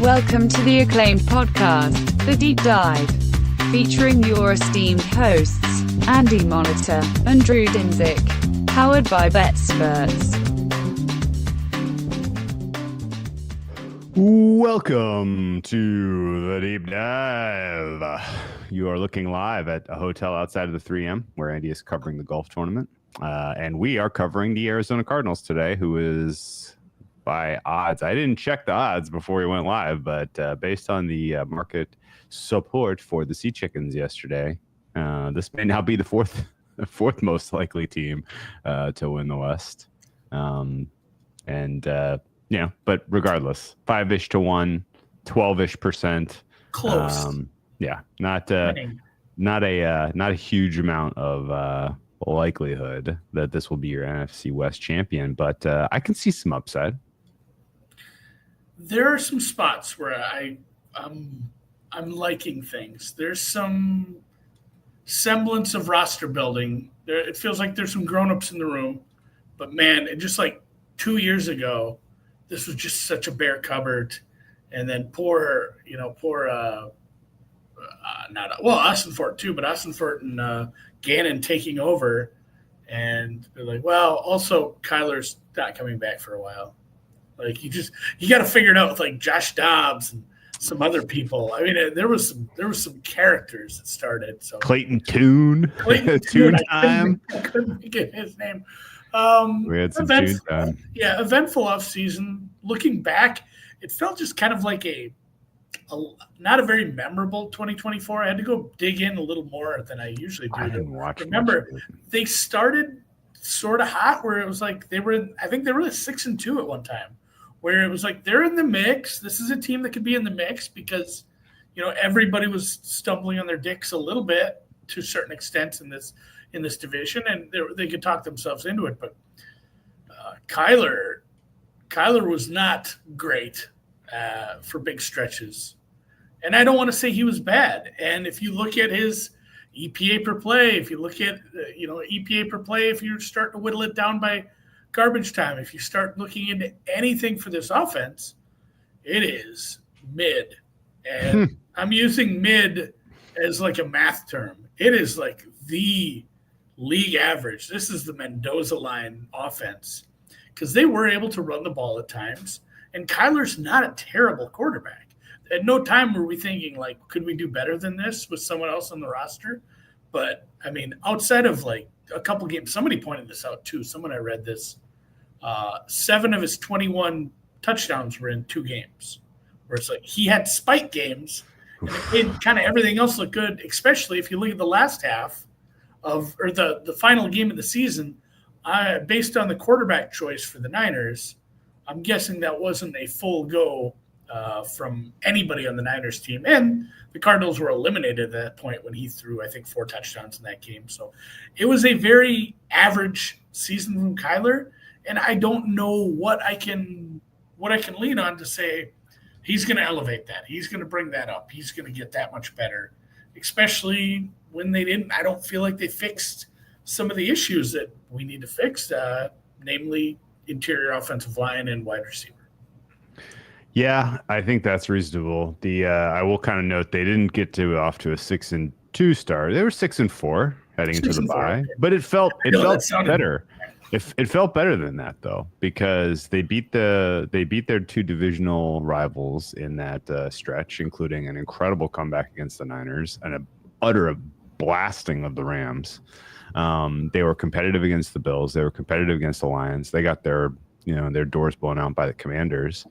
Welcome to the acclaimed podcast, The Deep Dive, featuring your esteemed hosts, Andy Monitor and Drew Dinzik, powered by BetSperts. Welcome to The Deep Dive. You are looking live at a hotel outside of the 3M, where Andy is covering the golf tournament. And we are covering the Arizona Cardinals today, who is... by odds. I didn't check the odds before we went live, but based on the market support for the Sea Chickens yesterday, this may now be the fourth most likely team to win the West. But regardless, 5-ish to 1, 12-ish %. Close. Not a huge amount of likelihood that this will be your NFC West champion, but I can see some upside. There are some spots where I'm liking things. There's some semblance of roster building. It feels like there's some grown-ups in the room, but man, just like 2 years ago, this was just such a bare cupboard. And then Austin Fort too, but Austin Fort and Gannon taking over, and they're like, well, also Kyler's not coming back for a while. Like you got to figure it out with like Josh Dobbs and some other people. I mean, there was some characters that started. So Clayton Tune time. I couldn't get his name. We had some Tune time. Yeah, eventful offseason. Looking back, it felt just kind of like a not a very memorable 2024. I had to go dig in a little more than I usually do. I didn't watch. Remember, they started sort of hot, where it was like they were 6-2 at one time, where it was like they're in the mix. This is a team that could be in the mix because everybody was stumbling on their dicks a little bit to a certain extent in this division, and they could talk themselves into it. But Kyler was not great for big stretches. And I don't want to say he was bad. And if you look at his EPA per play, if you look at, EPA per play, if you're starting to whittle it down by garbage time, if you start looking into anything for this offense, it is mid. And I'm using mid as like a math term. It is like the league average. This is the Mendoza line offense because they were able to run the ball at times. And Kyler's not a terrible quarterback. At no time were we thinking, like, could we do better than this with someone else on the roster? But, I mean, outside of, like, a couple games, somebody pointed this out, too. Someone I read this. 7 of his 21 touchdowns were in 2 games. Where it's like he had spike games, and it made kind of everything else look good, especially if you look at the last half or the final game of the season. Based on the quarterback choice for the Niners, I'm guessing that wasn't a full go from anybody on the Niners team. And the Cardinals were eliminated at that point when he threw, I think, 4 touchdowns in that game. So it was a very average season from Kyler. And I don't know what I can lean on to say he's going to elevate that. He's going to bring that up. He's going to get that much better, especially when I don't feel like they fixed some of the issues that we need to fix, namely interior offensive line and wide receiver. Yeah, I think that's reasonable. I will kind of note they didn't get off to a 6-2 start. They were 6-4 heading into the bye, but it felt better. It felt better than that though, because they beat their 2 divisional rivals in that stretch, including an incredible comeback against the Niners and an utter blasting of the Rams. They were competitive against the Bills. They were competitive against the Lions. They got their doors blown out by the Commanders,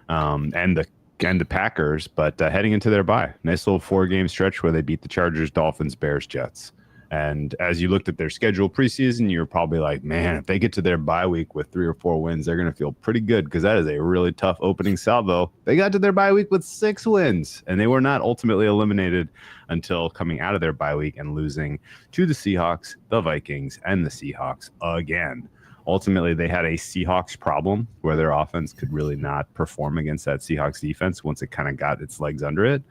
and the Packers. But heading into their bye, nice little 4-game stretch where they beat the Chargers, Dolphins, Bears, Jets. And as you looked at their schedule preseason, you're probably like, man, if they get to their bye week with 3 or 4 wins, they're going to feel pretty good because that is a really tough opening salvo. They got to their bye week with 6 wins, and they were not ultimately eliminated until coming out of their bye week and losing to the Seahawks, the Vikings, and the Seahawks again. Ultimately, they had a Seahawks problem where their offense could really not perform against that Seahawks defense once it kind of got its legs under it.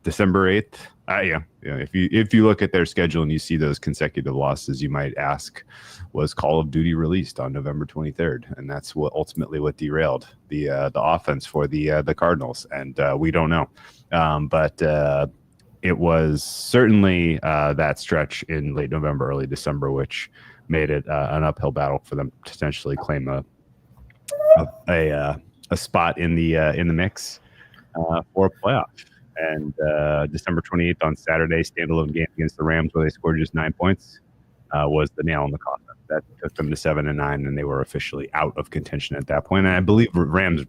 December 8th, Yeah. If you look at their schedule and you see those consecutive losses, you might ask, was Call of Duty released on November 23rd? And that's what derailed the offense for the Cardinals. And we don't know, but it was certainly that stretch in late November, early December, which made it an uphill battle for them to potentially claim a spot in the mix for a playoff. And December 28th on Saturday, standalone game against the Rams where they scored just 9 points was the nail in the coffin. That took them to 7-9, and they were officially out of contention at that point. And I believe Rams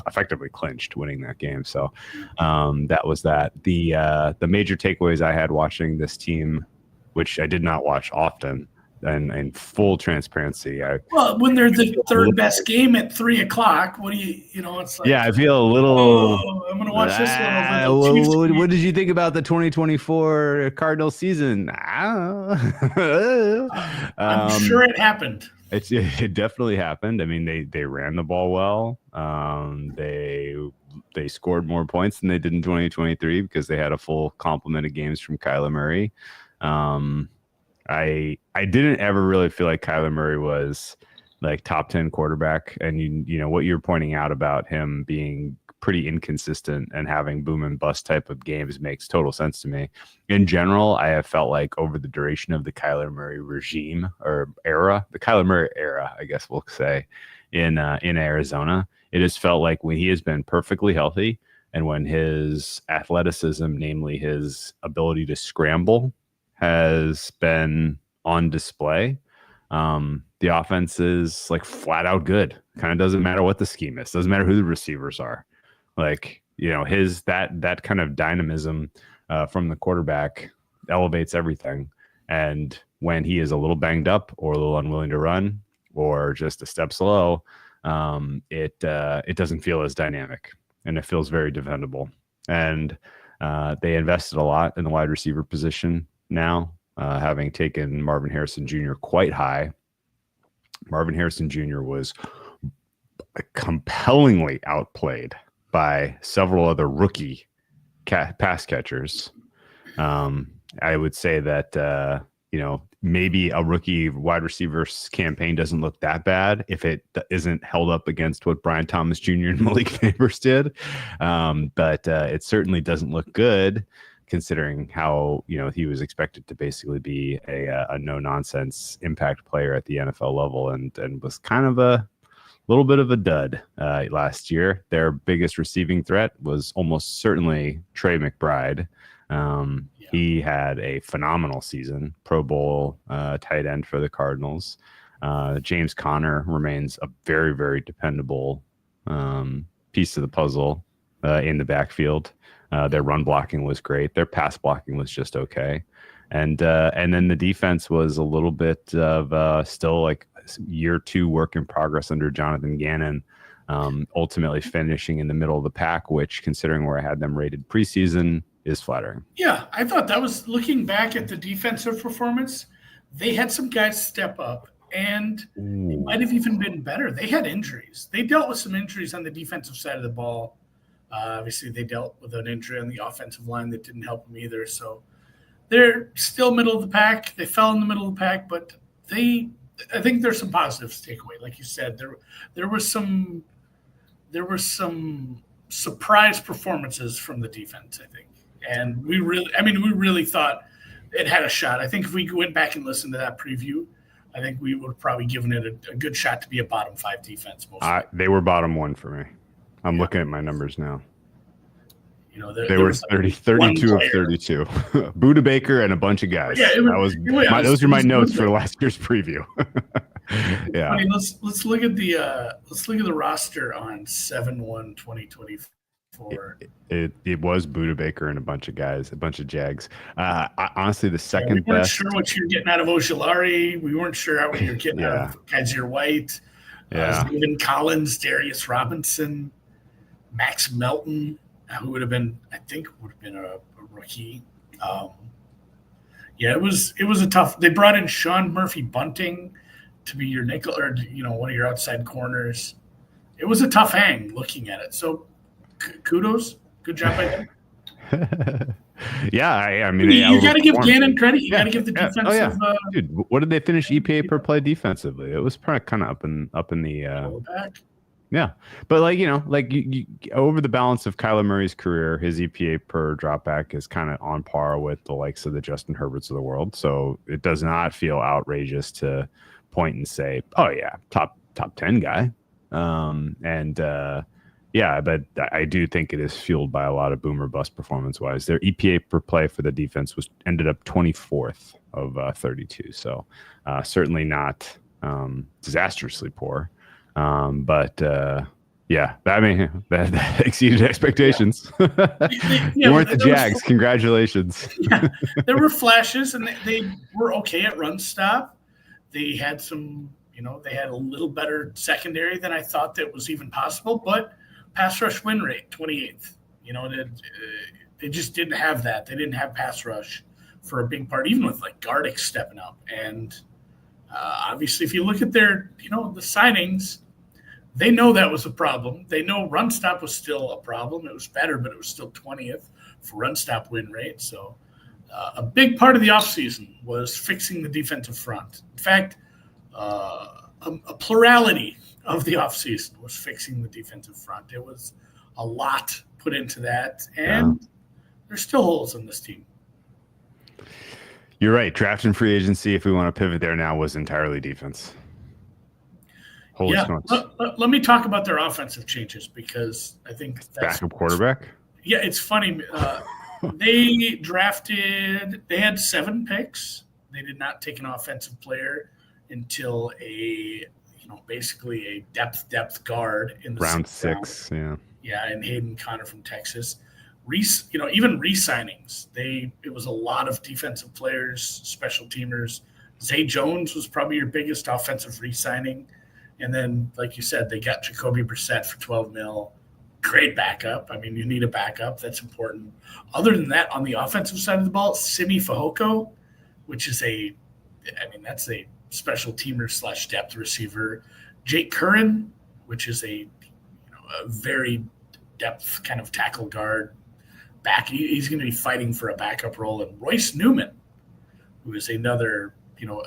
effectively clinched winning that game. So that was that. The major takeaways I had watching this team, which I did not watch often, and in full transparency, when they're the third best game at 3:00, what do it's like? Yeah, I feel a little. Oh, I'm gonna watch this one. What did you think about the 2024 Cardinals season? I'm sure it happened. It definitely happened. I mean, they ran the ball well. They scored more points than they did in 2023 because they had a full complement of games from Kyler Murray. I didn't ever really feel like Kyler Murray was like top 10 quarterback. And you know what you're pointing out about him being pretty inconsistent and having boom and bust type of games makes total sense to me. In general, I have felt like over the duration of the Kyler Murray regime or era, the Kyler Murray era, I guess we'll say, in Arizona, it has felt like when he has been perfectly healthy and when his athleticism, namely his ability to scramble, has been on display. The offense is like flat out good. Kind of doesn't matter what the scheme is. Doesn't matter who the receivers are. Like, his that kind of dynamism from the quarterback elevates everything. And when he is a little banged up or a little unwilling to run or just a step slow, it doesn't feel as dynamic and it feels very defendable. And they invested a lot in the wide receiver position. Now, having taken Marvin Harrison Jr. quite high, Marvin Harrison Jr. was compellingly outplayed by several other rookie pass catchers. I would say that, maybe a rookie wide receivers campaign doesn't look that bad if it isn't held up against what Brian Thomas Jr. and Malik Neighbors did. But it certainly doesn't look good, considering how, he was expected to basically be a no-nonsense impact player at the NFL level and was kind of a little bit of a dud last year. Their biggest receiving threat was almost certainly Trey McBride. He had a phenomenal season, Pro Bowl tight end for the Cardinals. James Conner remains a very, very dependable piece of the puzzle in the backfield. Their run blocking was great. Their pass blocking was just okay. And then the defense was a little bit of still like year 2 work in progress under Jonathan Gannon, ultimately finishing in the middle of the pack, which, considering where I had them rated preseason, is flattering. Yeah, I thought that was, looking back at the defensive performance, they had some guys step up, and it might have even been better. They had injuries. They dealt with some injuries on the defensive side of the ball. Obviously, they dealt with an injury on the offensive line that didn't help them either. So they're still middle of the pack. They fell in the middle of the pack, but I think there's some positives to take away. Like you said, there were some surprise performances from the defense, I think. And we really thought it had a shot. I think if we went back and listened to that preview, I think we would have probably given it a good shot to be a bottom 5 defense. They were bottom 1 for me. I'm looking at my numbers now. They were 32 of 32. Buda Baker and a bunch of guys. Yeah, those are my notes for last year's preview. Yeah. I mean, let's look at the roster on 7/1/2024. It was Buda Baker and a bunch of guys, a bunch of Jags. Honestly, the second we weren't best. Sure what you're getting out of Ojulari. We weren't sure what you're getting out of Kaiser White. Stephen Collins, Darius Robinson, Max Melton, who would have been a rookie. It was a tough. They brought in Sean Murphy Bunting to be your nickel or one of your outside corners. It was a tough hang looking at it. So kudos, good job by them. Yeah, I mean, you got to give Gannon credit. You got to give the defensive. Oh, yeah. Dude, what did they finish EPA per play defensively? It was probably kind of up in the back. Yeah, but you, over the balance of Kyler Murray's career, his EPA per dropback is kind of on par with the likes of the Justin Herberts of the world. So it does not feel outrageous to point and say, "Oh yeah, top 10 guy." Yeah, but I do think it is fueled by a lot of boomer bust performance wise. Their EPA per play for the defense ended up 24th of 32. So certainly not disastrously poor. Yeah, I mean, that exceeded expectations. You weren't the Jags. Congratulations. Yeah, there were flashes, and they were okay at run stop. They had they had a little better secondary than I thought that was even possible, but pass rush win rate, 28th. They just didn't have that. They didn't have pass rush for a big part, even with like Gardick stepping up. And obviously, if you look at their, the signings, they know that was a problem. They know run stop was still a problem. It was better, but it was still 20th for run stop win rate. So a big part of the offseason was fixing the defensive front. In fact, a plurality of the offseason was fixing the defensive front. It was a lot put into that, and there's still holes in this team. You're right. Draft and free agency, if we want to pivot there now, was entirely defense. Holy smokes. Let me talk about their offensive changes, because I think that's backup quarterback. Yeah, it's funny. They had 7 picks. They did not take an offensive player until basically a depth guard in the round 6. Yeah, and Hayden Connor from Texas. Even re-signings. It was a lot of defensive players, special teamers. Zay Jones was probably your biggest offensive re-signing. And then, like you said, they got Jacoby Brissett for $12 million. Great backup. I mean, you need a backup. That's important. Other than that, on the offensive side of the ball, Simi Fehoko, which is that's a special teamer / depth receiver. Jake Curran, which is a very depth kind of tackle guard back. He's going to be fighting for a backup role. And Royce Newman, who is another,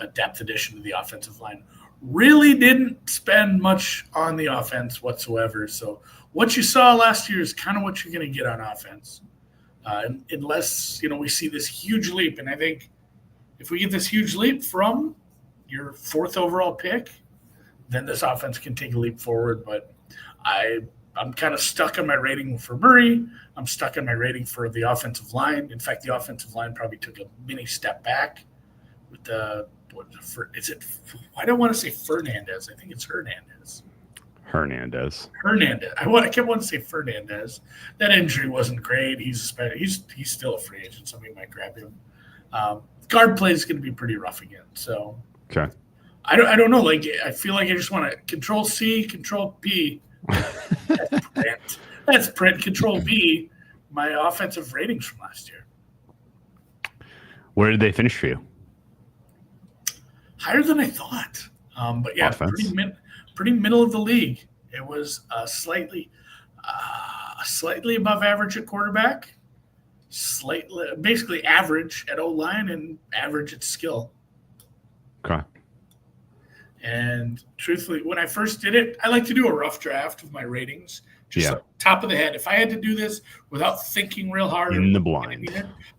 a depth addition to the offensive line, really didn't spend much on the offense whatsoever. So what you saw last year is kind of what you're going to get on offense, unless, we see this huge leap. And I think if we get this huge leap from your 4th overall pick, then this offense can take a leap forward. But I'm kind of stuck on my rating for Murray. I'm stuck on my rating for the offensive line. In fact, the offensive line probably took a mini step back with I don't want to say Fernandez. I think it's Hernandez. I kept wanting to say Fernandez. That injury wasn't great. He's still a free agent. Somebody might grab him. Guard play is going to be pretty rough again. So okay. I don't know. Like, I feel like I just want to Control C, Control P. That's print. Control V. My offensive ratings from last year. Where did they finish for you? Higher than I thought. But yeah, pretty middle of the league. It was slightly above average at quarterback, basically average at O-line, and average at skill. Okay. And truthfully, when I first did it, I like to do a rough draft of my ratings. Just like top of the head. If I had to do this without thinking real hard, in the blind,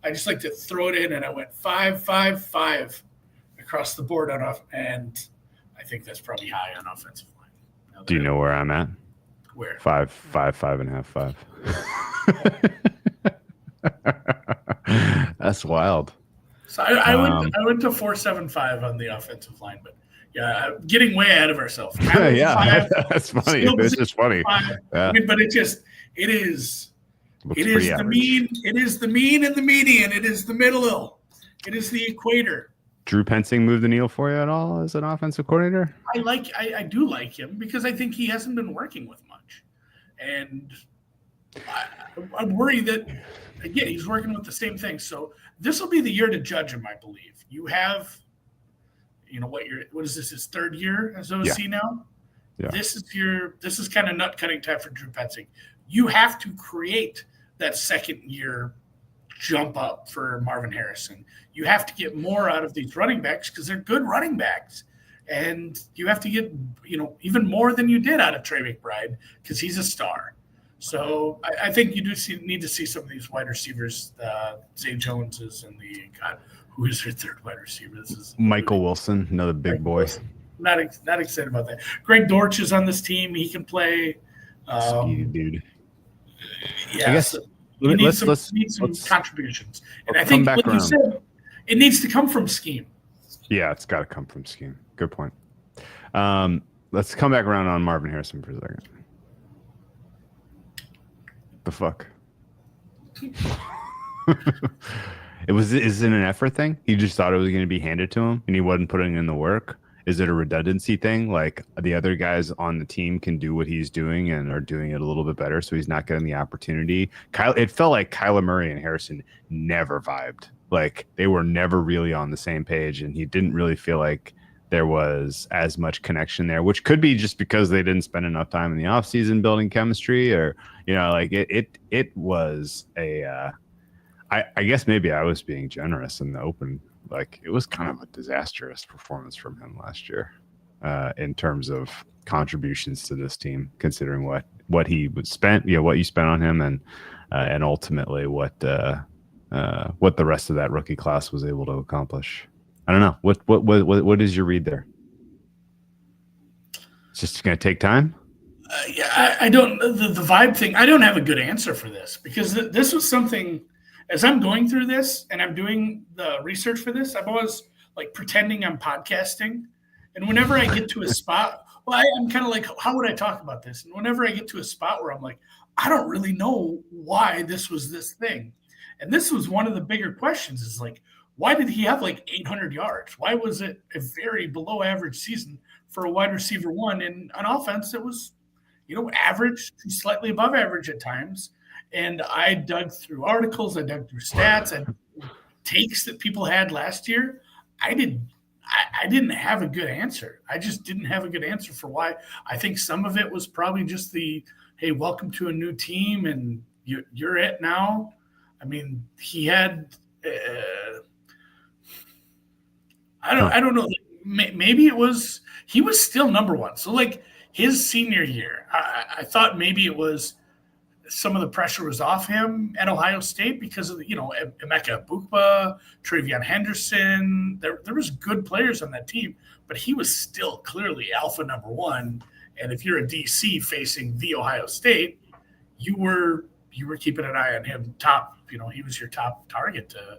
I just like to throw it in, and I went 5, 5, 5 across the board and I think that's probably high on offensive line. Do you know where I'm at? Where? 5, 5.5, 5. That's wild. So I went to 4.75 on the offensive line, but yeah, getting way ahead of ourselves. Yeah, that's funny. It's just funny. Yeah. I mean, but it is the mean. It is the mean and the median. It is the middle. It is the equator. Drew Pensing moved the needle for you at all as an offensive coordinator? I do like him because I think he hasn't been working with much, and I'm worried that again he's working with the same thing. So this will be the year to judge him. I believe you have. What is this, his 3rd year as OC now? Yeah. This is kind of nut cutting time for Drew Pensing. You have to create that 2nd year jump up for Marvin Harrison. You have to get more out of these running backs because they're good running backs. And you have to get, even more than you did out of Trey McBride because he's a star. So I think you need to see some of these wide receivers, Zay Joneses and who is their third wide receiver? This is Michael Wilson, another big boy. Not excited about that. Greg Dortch is on this team. He can play. Speedy dude. Yeah, I guess so need some contributions. And I think, like you said, it needs to come from scheme. Yeah, it's got to come from scheme. Good point. Let's come back around on Marvin Harrison for a second. The fuck? Is it an effort thing? He just thought it was going to be handed to him and he wasn't putting in the work? Is it a redundancy thing? Like the other guys on the team can do what he's doing and are doing it a little bit better, so he's not getting the opportunity. It felt like Kyler Murray and Harrison never vibed. Like they were never really on the same page, and he didn't really feel like there was as much connection there, which could be just because they didn't spend enough time in the offseason building chemistry, or like it was a. I guess maybe I was being generous in the open. Like it was kind of a disastrous performance from him last year, in terms of contributions to this team, considering what he would spent, what you spent on him, and ultimately what the rest of that rookie class was able to accomplish. I don't know. What is your read there? It's just going to take time. I don't. The vibe thing. I don't have a good answer for this because this was something. As I'm going through this and I'm doing the research for this, I'm always like pretending I'm podcasting. And whenever I get to a spot, I'm kind of like, how would I talk about this? And whenever I get to a spot where I'm like, I don't really know why this was this thing. And this was one of the bigger questions is like, why did he have like 800 yards? Why was it a very below average season for a wide receiver one in an offense that was, average to slightly above average at times? And I dug through articles, I dug through stats and takes that people had last year. I didn't have a good answer. I just didn't have a good answer for why. I think some of it was probably just hey, welcome to a new team and you're it now. I mean, he had I don't know. Maybe he was still number one. So like his senior year, I thought maybe it was some of the pressure was off him at Ohio State because of Emeka Bukba, Travion Henderson. There was good players on that team, but he was still clearly alpha number one. And if you're a DC facing the Ohio State, you were keeping an eye on him top. He was your top target to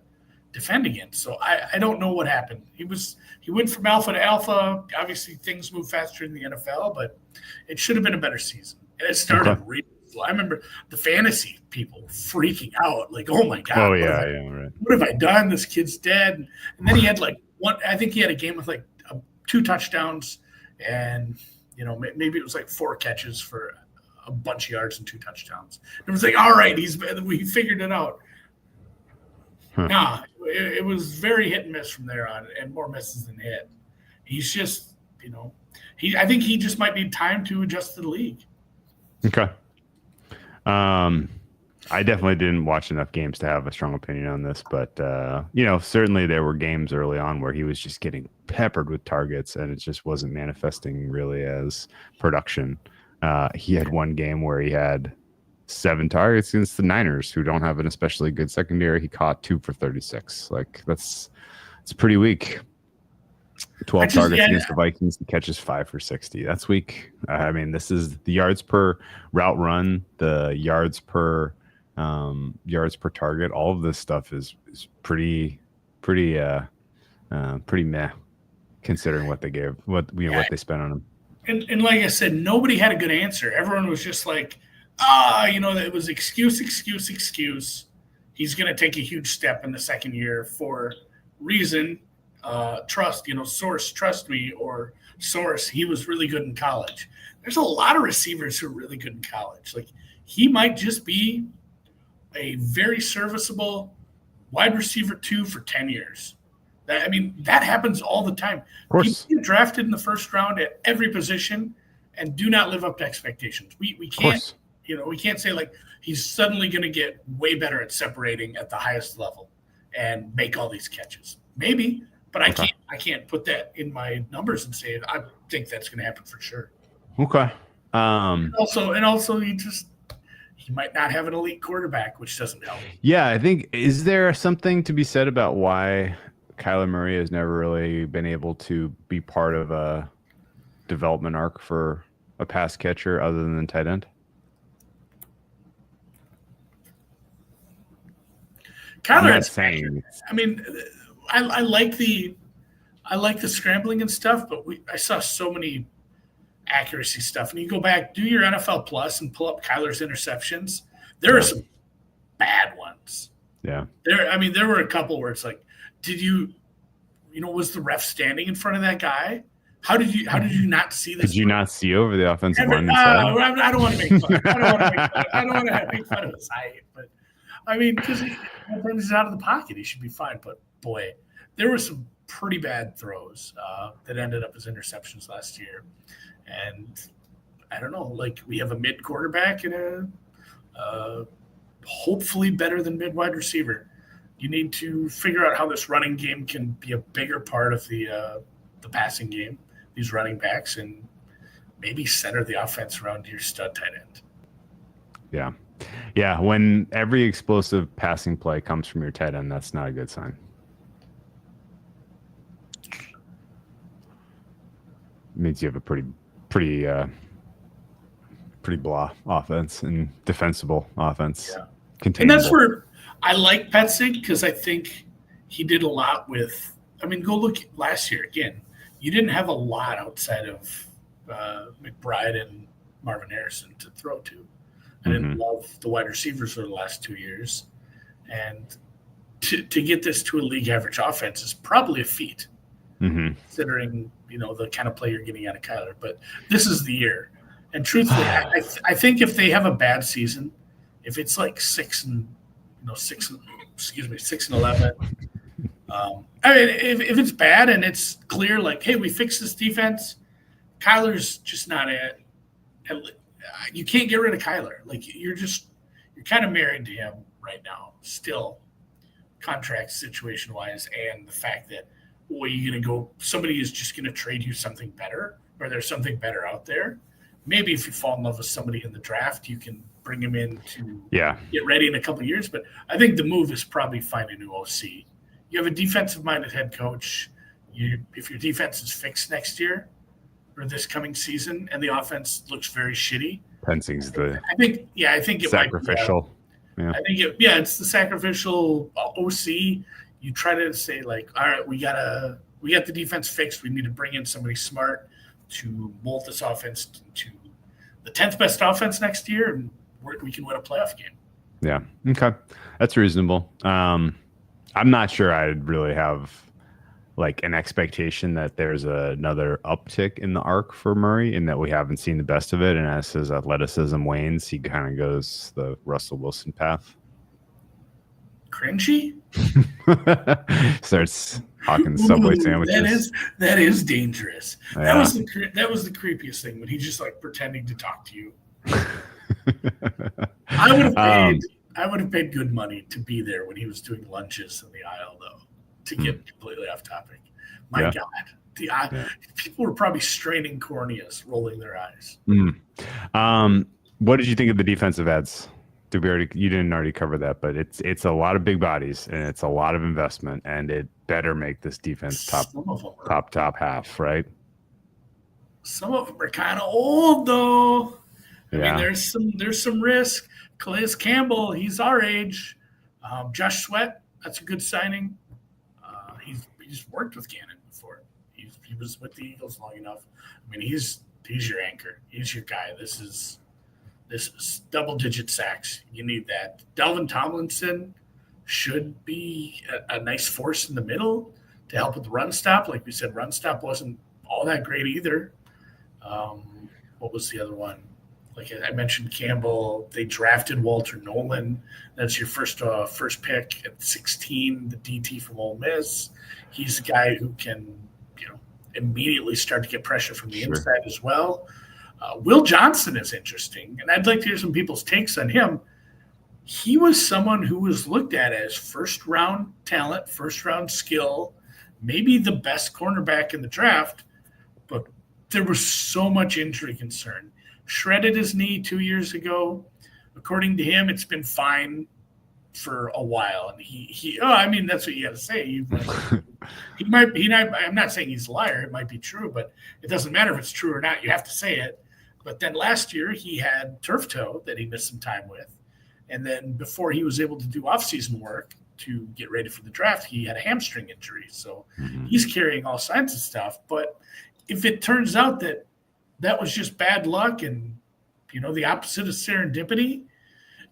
defend against. So I don't know what happened. He went from alpha to alpha. Obviously, things move faster in the NFL, but it should have been a better season. And it started really. I remember the fantasy people freaking out, like, "Oh my god! Right. What have I done? This kid's dead." And then he had like one. I think he had a game with like 2 touchdowns, and maybe it was like 4 catches for a bunch of yards and 2 touchdowns. It was like, all right, we figured it out. Nah, it was very hit and miss from there on, and more misses than hit. He's just, I think he just might need time to adjust to the league. Okay. I definitely didn't watch enough games to have a strong opinion on this, but certainly there were games early on where he was just getting peppered with targets and it just wasn't manifesting really as production. He had one game where he had 7 targets against the Niners, who don't have an especially good secondary. He caught 2 for 36. Like it's pretty weak. 12 targets against the Vikings. He catches 5 for 60. That's weak. I mean, this is the yards per route run, the yards per target. All of this stuff is pretty meh, considering what they gave, what they spent on him. And like I said, nobody had a good answer. Everyone was just like, it was excuse. He's going to take a huge step in the second year for reason. Trust, source, trust me, or source, he was really good in college. There's a lot of receivers who are really good in college. Like he might just be a very serviceable wide receiver 2 for 10 years. That happens all the time. People get drafted in the first round at every position and do not live up to expectations. We can't We can't say like he's suddenly going to get way better at separating at the highest level and make all these catches. Maybe, but I can't put that in my numbers and say I think that's going to happen for sure. Okay. And also, he might not have an elite quarterback, which doesn't help. Yeah, I think is there something to be said about why Kyler Murray has never really been able to be part of a development arc for a pass catcher other than tight end? Kyler, I like the scrambling and stuff, but I saw so many accuracy stuff. And you go back, do your NFL Plus and pull up Kyler's interceptions. There are some bad ones. Yeah. There were a couple where it's like, was the ref standing in front of that guy? How did you not see this? Did you not see over the offensive line? I don't want to make fun. I don't want to make fun of his height, but because when he's out of the pocket, he should be fine. But boy, there were some pretty bad throws that ended up as interceptions last year. And I don't know, like we have a mid quarterback and a hopefully better than mid wide receiver. You need to figure out how this running game can be a bigger part of the passing game, these running backs, and maybe center the offense around your stud tight end. Yeah. Yeah, when every explosive passing play comes from your tight end, that's not a good sign. It means you have a pretty blah offense and defensible offense. Yeah. Containable. And that's where I like Petzing because I think he did a lot with go look at last year again. You didn't have a lot outside of McBride and Marvin Harrison to throw to. I didn't love the wide receivers for the last 2 years. And to get this to a league average offense is probably a feat, considering, the kind of play you're getting out of Kyler. But this is the year. And truthfully, I think if they have a bad season, if it's like 6 and 11. If it's bad and it's clear, like, hey, we fixed this defense, Kyler's just not it. You can't get rid of Kyler. Like you're kind of married to him right now, still, contract situation wise, and the fact that you're gonna go. Somebody is just gonna trade you something better, or there's something better out there. Maybe if you fall in love with somebody in the draft, you can bring him in to get ready in a couple of years. But I think the move is probably find a new OC. You have a defensive-minded head coach. If your defense is fixed next year or this coming season, and the offense looks very shitty, Pencing's I think it sacrificial. Might be, it's the sacrificial OC. You try to say like, all right, we got the defense fixed. We need to bring in somebody smart to mold this offense to the 10th best offense next year, and we can win a playoff game. Yeah. Okay. That's reasonable. I'm not sure I'd really have like an expectation that there's another uptick in the arc for Murray, and that we haven't seen the best of it. And as his athleticism wanes, he kind of goes the Russell Wilson path. Cringy? Starts hawking Subway sandwiches. That is dangerous. Yeah. That was the creepiest thing, when he's just like pretending to talk to you. I would have paid good money to be there when he was doing lunches in the aisle, though, to get completely off topic. My God, people were probably straining corneas, rolling their eyes. What did you think of the defensive ends? You didn't already cover that, but it's a lot of big bodies and it's a lot of investment, and it better make this defense top half, right? Some of them are kind of old, though. I mean, there's some risk. Calais Campbell, he's our age. Josh Sweat, that's a good signing. He's worked with Gannon before. He was with the Eagles long enough. I mean, he's your anchor. He's your guy. This is double-digit sacks. You need that. Dalvin Tomlinson should be a nice force in the middle to help with the run stop. Like we said, run stop wasn't all that great either. What was the other one? Like I mentioned, Campbell. They drafted Walter Nolan. That's your first pick at 16, the DT from Ole Miss. He's a guy who can, immediately start to get pressure from the inside as well. Will Johnson is interesting, and I'd like to hear some people's takes on him. He was someone who was looked at as first-round talent, first-round skill, maybe the best cornerback in the draft, but there was so much injury concern. Shredded his knee 2 years ago. According to him, it's been fine for a while, and I mean, that's what you got to say. I'm not saying he's a liar. It might be true, but it doesn't matter if it's true or not. You have to say it. But then last year he had turf toe that he missed some time with, and then before he was able to do off-season work to get ready for the draft, he had a hamstring injury. So he's carrying all kinds of stuff. But if it turns out that that was just bad luck and the opposite of serendipity,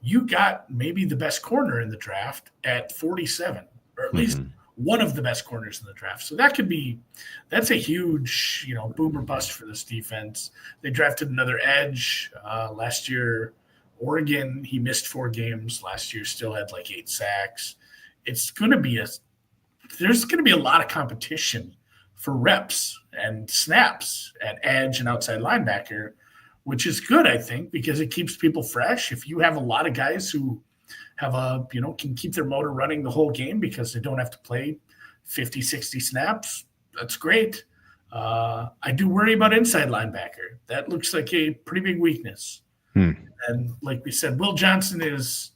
you got maybe the best corner in the draft at 47, or at least one of the best corners in the draft. So that's a huge, boom or bust for this defense. They drafted another edge last year. Oregon, he missed 4 games last year, still had like 8 sacks. There's going to be a lot of competition for reps and snaps at edge and outside linebacker, which is good, I think, because it keeps people fresh. If you have a lot of guys who have can keep their motor running the whole game because they don't have to play 50, 60 snaps, that's great. I do worry about inside linebacker. That looks like a pretty big weakness. And like we said, Will Johnson is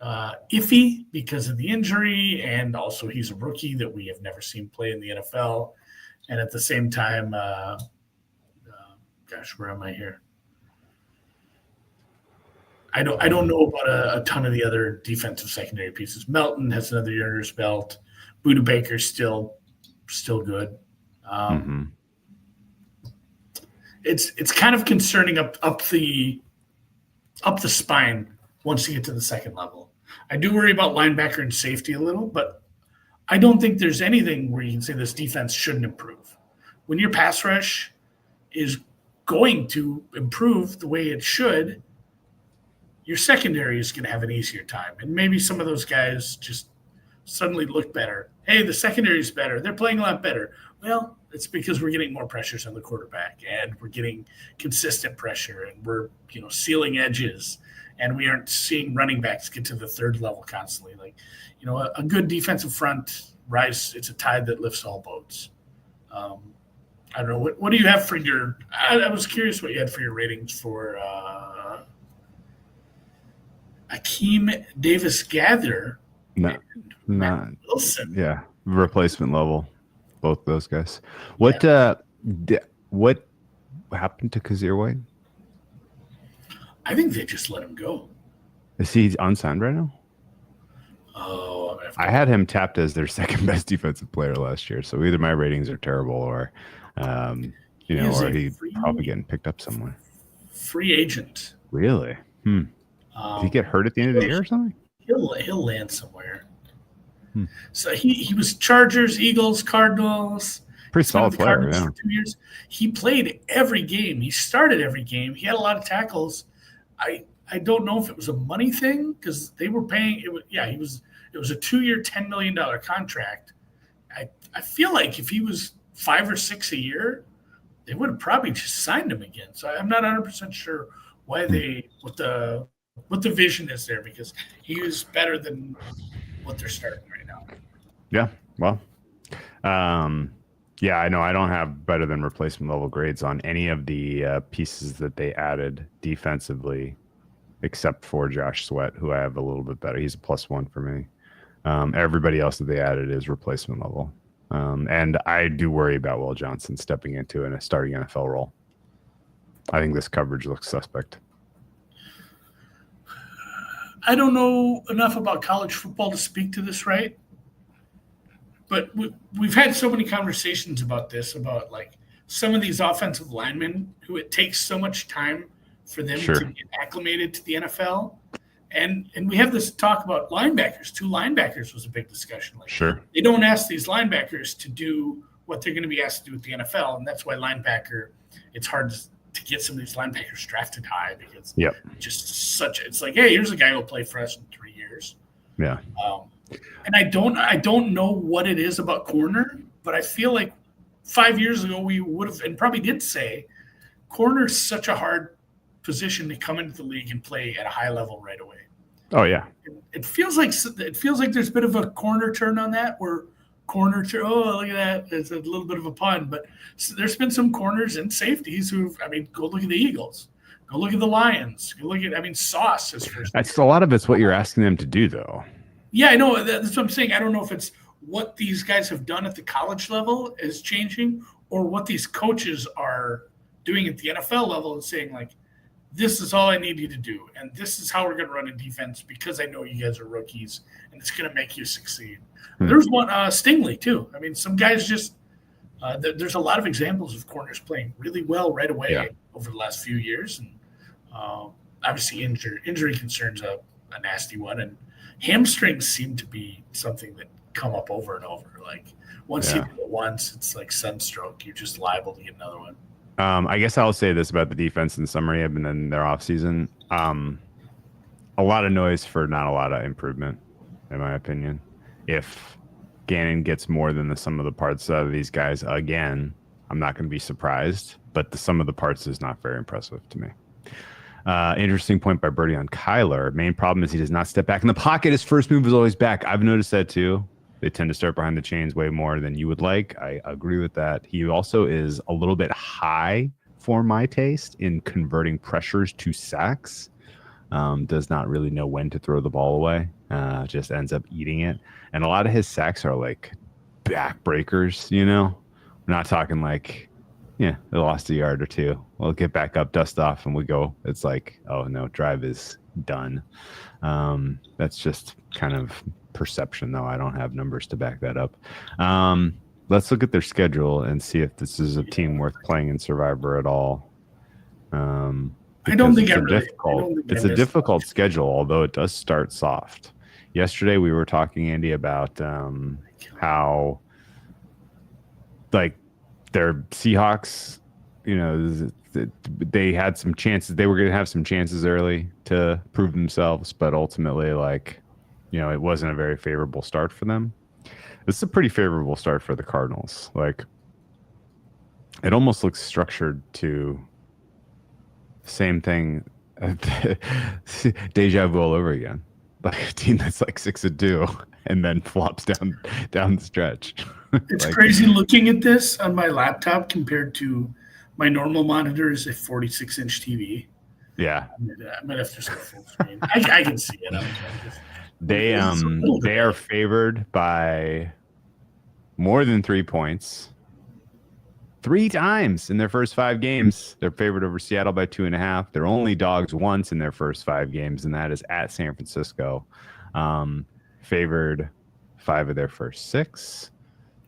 iffy because of the injury, and also he's a rookie that we have never seen play in the NFL. And at the same time, where am I here? I don't know about a ton of the other defensive secondary pieces. Melton has another year under his belt. Buda Baker's still good. It's kind of concerning up the spine once you get to the second level. I do worry about linebacker and safety a little, but I don't think there's anything where you can say this defense shouldn't improve. When your pass rush is going to improve the way it should, your secondary is going to have an easier time. And maybe some of those guys just suddenly look better. Hey, the secondary is better. They're playing a lot better. Well, it's because we're getting more pressures on the quarterback, and we're getting consistent pressure, and we're sealing edges, and we aren't seeing running backs get to the third level constantly. Like, a good defensive front rise. It's a tide that lifts all boats. I don't know. What do you have for your? I was curious what you had for your ratings for Akeem Davis-Gather. Not Wilson. Yeah, replacement level. Both those guys. What happened to Kazir White? I think they just let him go. Is he unsigned right now? Oh, I had him tapped as their second best defensive player last year. So either my ratings are terrible, or or he's probably getting picked up somewhere. Free agent. Really? Did he get hurt at the end of the year or something? He'll land somewhere. So he was Chargers, Eagles, Cardinals. Pretty solid player, yeah. For 2 years. He played every game. He started every game. He had a lot of tackles. I don't know if it was a money thing because they were paying. It was a 2-year, $10 million contract. I feel like if he was 5 or 6 a year, they would have probably just signed him again. So I'm not 100% sure why what the vision is there, because he was better than what they're starting right now. Yeah, well, yeah, I know I don't have better than replacement level grades on any of the pieces that they added defensively, except for Josh Sweat, who I have a little bit better. He's a +1 for me. Everybody else that they added is replacement level. And I do worry about Will Johnson stepping into a starting NFL role. I think this coverage looks suspect. I don't know enough about college football to speak to this, right? But we've had so many conversations about this, about like some of these offensive linemen who it takes so much time for them to get acclimated to the NFL. And we have this talk about linebackers. 2 linebackers was a big discussion. Like, they don't ask these linebackers to do what they're going to be asked to do at the NFL, and that's why it's hard to get some of these linebackers drafted high, because it's like, hey, here's a guy who'll play for us in 3 years. Yeah. And I don't know what it is about corner, but I feel like 5 years ago we would have, and probably did say, corner's such a hard position to come into the league and play at a high level right away. Oh yeah. It feels like there's a bit of a corner turn on that, where corner turn. Oh, look at that! It's a little bit of a pun, but there's been some corners and safeties go look at the Eagles, go look at the Lions, go look at Sauce is first. That's a lot of it's what you're asking them to do, though. Yeah, I know. That's what I'm saying. I don't know if it's what these guys have done at the college level is changing, or what these coaches are doing at the NFL level and saying, like, this is all I need you to do, and this is how we're going to run a defense because I know you guys are rookies, and it's going to make you succeed. There's one, Stingley, too. I mean, some guys just there's a lot of examples of corners playing really well right away over the last few years, and obviously injury concerns a nasty one, and hamstrings seem to be something that come up over and over. Like, once you do it once, it's like sunstroke. You're just liable to get another one. I guess I'll say this about the defense in summary, and then their offseason. A lot of noise for not a lot of improvement, in my opinion. If Gannon gets more than the sum of the parts out of these guys again, I'm not going to be surprised. But the sum of the parts is not very impressive to me. Interesting point by Birdie on Kyler. Main problem is he does not step back in the pocket. His first move is always back. I've noticed that too. They tend to start behind the chains way more than you would like. I agree with that. He also is a little bit high for my taste in converting pressures to sacks. Does not really know when to throw the ball away. Just ends up eating it. And a lot of his sacks are like backbreakers, you know? We're not talking like, they lost a yard or two. We'll get back up, dust off, and we go. It's like, oh, no, drive is done. That's just kind of perception, though. I don't have numbers to back that up. Let's look at their schedule and see if this is a team worth playing in Survivor at all. I don't think it's a difficult schedule, although it does start soft. Yesterday we were talking, Andy, about how like their Seahawks, they had some chances. They were going to have some chances early to prove themselves, but ultimately, it wasn't a very favorable start for them. This is a pretty favorable start for the Cardinals. Like, it almost looks structured to the same thing, deja vu all over again. Like a team that's like 6-2 and then flops down the stretch. It's crazy looking at this on my laptop compared to my normal monitor is a 46-inch TV. Yeah, I might have to just go full screen. I can see it. They are favored by more than 3 points 3 times in their first 5 games. They're favored over Seattle by 2.5. They're only dogs once in their first 5 games, and that is at San Francisco. Favored 5 of their first 6.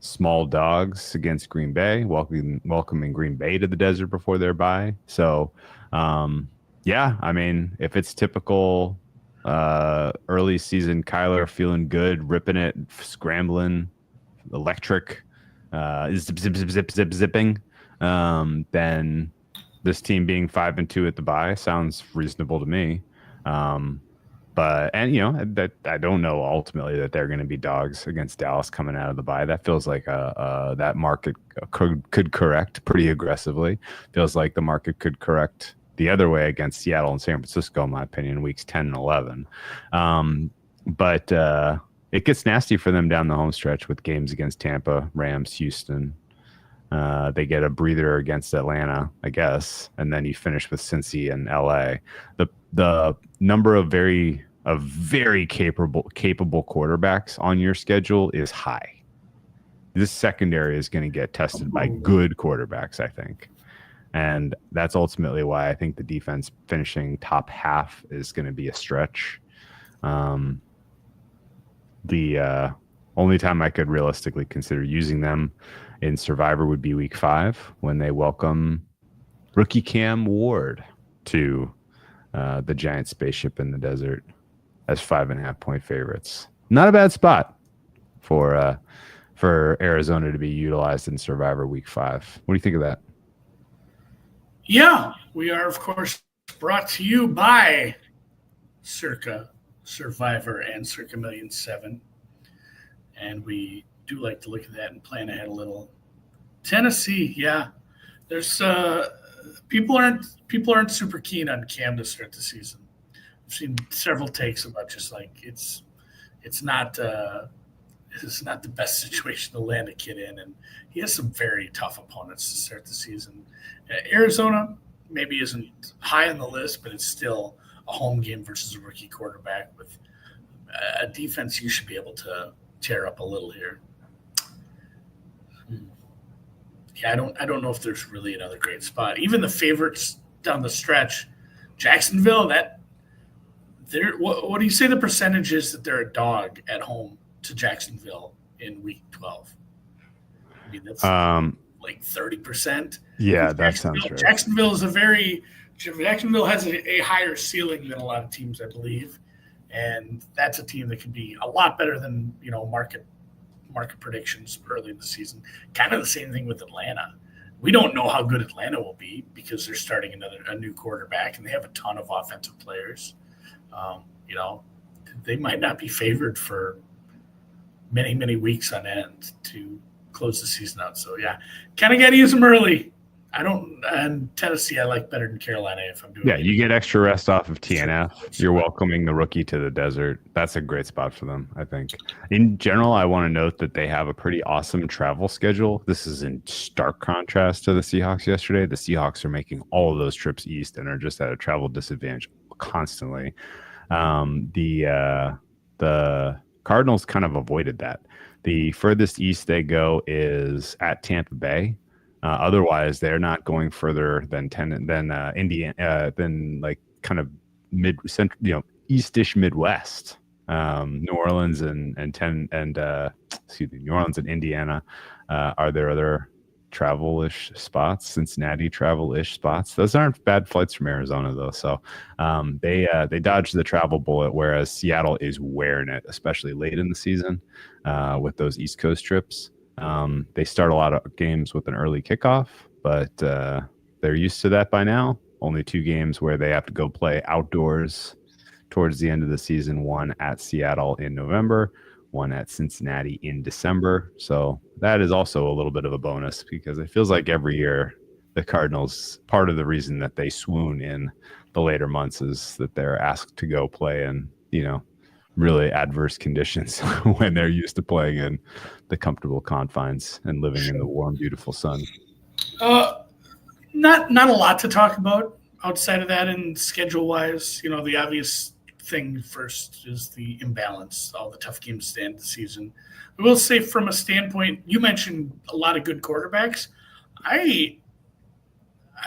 Small dogs against Green Bay, welcoming Green Bay to the desert before their bye. So, if it's typical early season Kyler feeling good, ripping it, scrambling, electric, zipping, then this team being 5-2 at the bye sounds reasonable to me. But I don't know ultimately that they're going to be dogs against Dallas coming out of the bye. That feels like that market could correct pretty aggressively. Feels like the market could correct the other way against Seattle and San Francisco, in my opinion, weeks 10 and 11. But it gets nasty for them down the home stretch with games against Tampa, Rams, Houston. They get a breather against Atlanta, I guess, and then you finish with Cincy and LA. The number of very capable quarterbacks on your schedule is high. This secondary is going to get tested by good quarterbacks, I think. And that's ultimately why I think the defense finishing top half is going to be a stretch. The only time I could realistically consider using them in Survivor would be week 5 when they welcome rookie Cam Ward to the giant spaceship in the desert as 5.5-point favorites. Not a bad spot for Arizona to be utilized in Survivor week 5. What do you think of that? Yeah, we are, of course, brought to you by Circa Survivor and Circa $1,000,007. And we do like to look at that and plan ahead a little. Tennessee, yeah. There's people aren't super keen on Cam to start the season. I've seen several takes about just like it's not the best situation to land a kid in, and he has some very tough opponents to start the season. Arizona maybe isn't high on the list, but it's still a home game versus a rookie quarterback with a defense you should be able to tear up a little here. Yeah, I don't know if there's really another great spot. Even the favorites down the stretch, Jacksonville. What do you say the percentage is that they're a dog at home to Jacksonville in Week 12? I mean, that's like 30%. Yeah, that sounds right. Jacksonville has a higher ceiling than a lot of teams, I believe, and that's a team that can be a lot better than market predictions early in the season. Kind of the same thing with Atlanta. We don't know how good Atlanta will be because they're starting a new quarterback and they have a ton of offensive players. They might not be favored for many, many weeks on end to close the season out. So yeah, kind of got to use them early. And Tennessee I like better than Carolina if I'm doing it. You get extra rest off of TNF. You're welcoming the rookie to the desert. That's a great spot for them, I think. In general, I want to note that they have a pretty awesome travel schedule. This is in stark contrast to the Seahawks yesterday. The Seahawks are making all of those trips east and are just at a travel disadvantage constantly. The Cardinals kind of avoided that. The furthest east they go is at Tampa Bay. Otherwise, they're not going further than Indiana, than like kind of eastish Midwest. New Orleans and New Orleans and Indiana are there other travel-ish spots. Cincinnati travel-ish spots. Those aren't bad flights from Arizona though. So they dodged the travel bullet, whereas Seattle is wearing it, especially late in the season with those East Coast trips. They start a lot of games with an early kickoff, but they're used to that by now. Only 2 games where they have to go play outdoors towards the end of the season, one at Seattle in November, one at Cincinnati in December. So that is also a little bit of a bonus because it feels like every year the Cardinals, part of the reason that they swoon in the later months is that they're asked to go play in, really adverse conditions when they're used to playing in the comfortable confines and living in the warm, beautiful sun. Not a lot to talk about outside of that, and schedule-wise, the obvious thing first is the imbalance, all the tough games to end the season. I will say from a standpoint, you mentioned a lot of good quarterbacks. I'd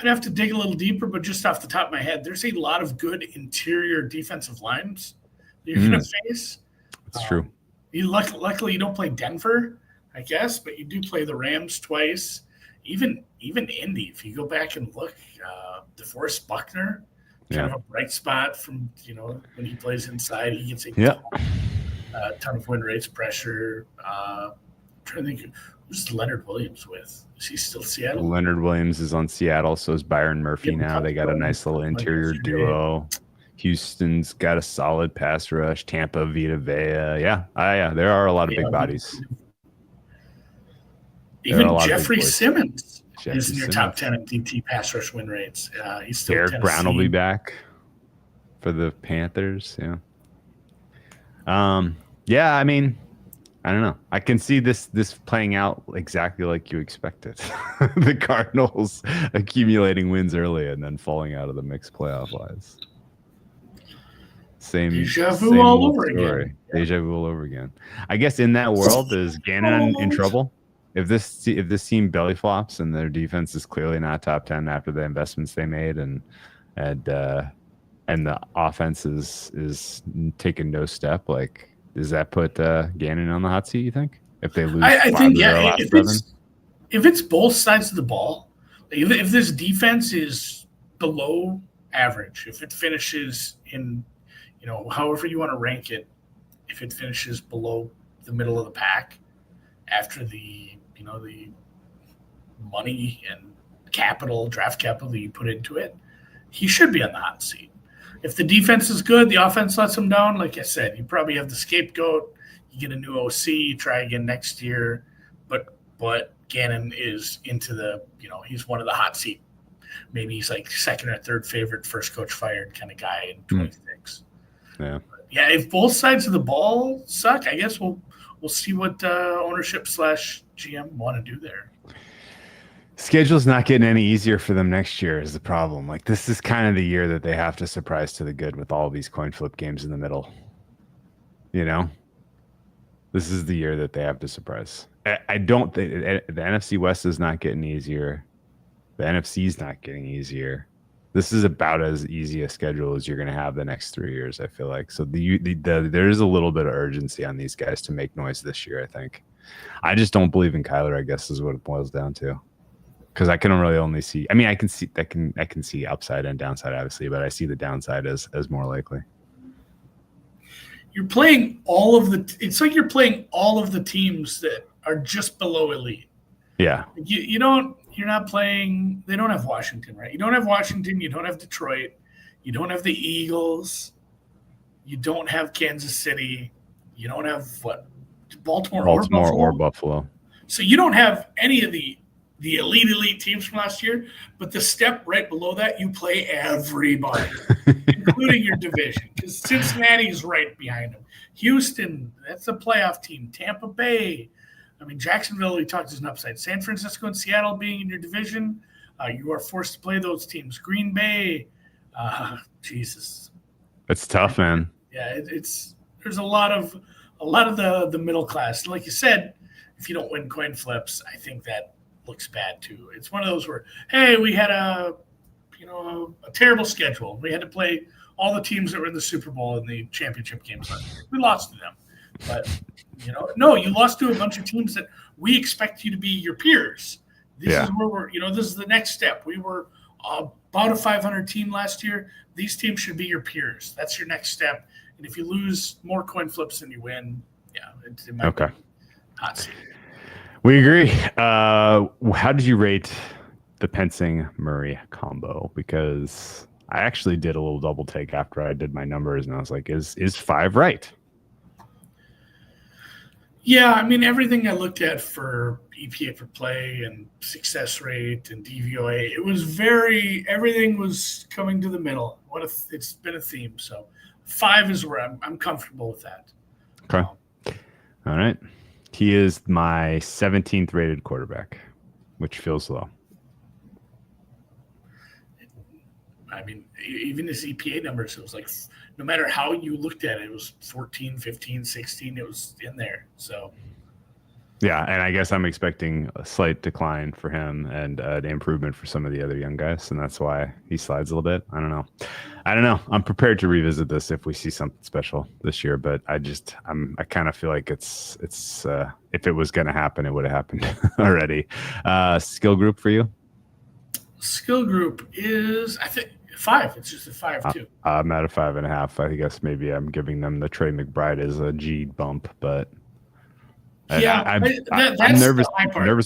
have to dig a little deeper, but just off the top of my head, there's a lot of good interior defensive lines you're going to face. That's true. Luckily, you don't play Denver, I guess, but you do play the Rams twice. Even Indy, if you go back and look, DeForest Buckner, kind of a bright spot from when he plays inside, he gets a ton of win rates, pressure. I'm trying to think, who's Leonard Williams with? Is he still Seattle? Leonard Williams is on Seattle, so is Byron Murphy now. They got a nice little interior duo. Houston's got a solid pass rush. Tampa, Vita Vea. Yeah, there are a lot of big bodies. Even Jeffrey Simmons is in your top 10 in DT pass rush win rates. He's still Derek Brown will be back for the Panthers. Yeah. I mean, I don't know. I can see this playing out exactly like you expected. The Cardinals accumulating wins early and then falling out of the mix playoff-wise. Deja vu all over again. Deja vu all over again. I guess in that world, is Gannon in trouble? If this team belly flops and their defense is clearly not top 10 after the investments they made, and the offense is taking no step, like, does that put Gannon on the hot seat? You think if they lose? I think if it's both sides of the ball, if this defense is below average, if it finishes in however you want to rank it, if it finishes below the middle of the pack after the money and draft capital that you put into it, he should be on the hot seat. If the defense is good, the offense lets him down. Like I said, you probably have the scapegoat. You get a new OC, you try again next year. But Gannon is into he's one of the hot seat maybe he's like second or third favorite, first coach fired kind of guy in 26. Yeah. But yeah, if both sides of the ball suck, I guess we'll see what ownership / GM want to do there. Schedule's not getting any easier for them next year is the problem. Like, this is kind of the year that they have to surprise to the good with all these coin flip games in the middle. You know, this is the year that they have to surprise. I don't think the NFC West is not getting easier. The NFC is not getting easier. This is about as easy a schedule as you're going to have the next 3 years, I feel like. So there is a little bit of urgency on these guys to make noise this year, I think. I just don't believe in Kyler, I guess, is what it boils down to. Because I can really only see. I mean, I can see upside and downside, obviously, but I see the downside as more likely. You're playing all of the. It's like you're playing all of the teams that are just below elite. Yeah. You don't. You're not playing. They don't have Washington, right? You don't have Washington. You don't have Detroit. You don't have the Eagles. You don't have Kansas City. You don't have Baltimore or Buffalo. So you don't have any of the elite teams from last year, but the step right below that, you play everybody, including your division, because Cincinnati's right behind them. Houston, that's a playoff team. Tampa Bay, I mean, Jacksonville, we talked as an upside. San Francisco and Seattle being in your division, you are forced to play those teams. Green Bay, Jesus. It's tough, man. Yeah, there's a lot of the middle class. Like you said, if you don't win coin flips, I think that looks bad too. It's one of those where, hey, we had a terrible schedule. We had to play all the teams that were in the Super Bowl and the championship games. We lost to them, but no, you lost to a bunch of teams that we expect you to be your peers. This is where we're. This is the next step. We were about a 500 team last year. These teams should be your peers. That's your next step. And if you lose more coin flips than you win, it might be hot seat. We agree. How did you rate the Pensing-Murray combo? Because I actually did a little double take after I did my numbers, and I was like, is 5 right? Yeah, I mean, everything I looked at for EPA per play and success rate and DVOA, everything was coming to the middle. It's been a theme. So 5 is where I'm comfortable with that. Okay. All right. He is my 17th rated quarterback, which feels low. I mean, even his EPA numbers, it was like, no matter how you looked at it, it was 14, 15, 16. It was in there. So, yeah, and I guess I'm expecting a slight decline for him and an improvement for some of the other young guys, and that's why he slides a little bit. I don't know. I'm prepared to revisit this if we see something special this year, but I kind of feel like it's if it was going to happen, it would have happened already. Skill group for you? Skill group is, I think, 5. It's just a 5 too. I'm at a 5.5. I guess maybe I'm giving them the Trey McBride as a G bump, but I'm nervous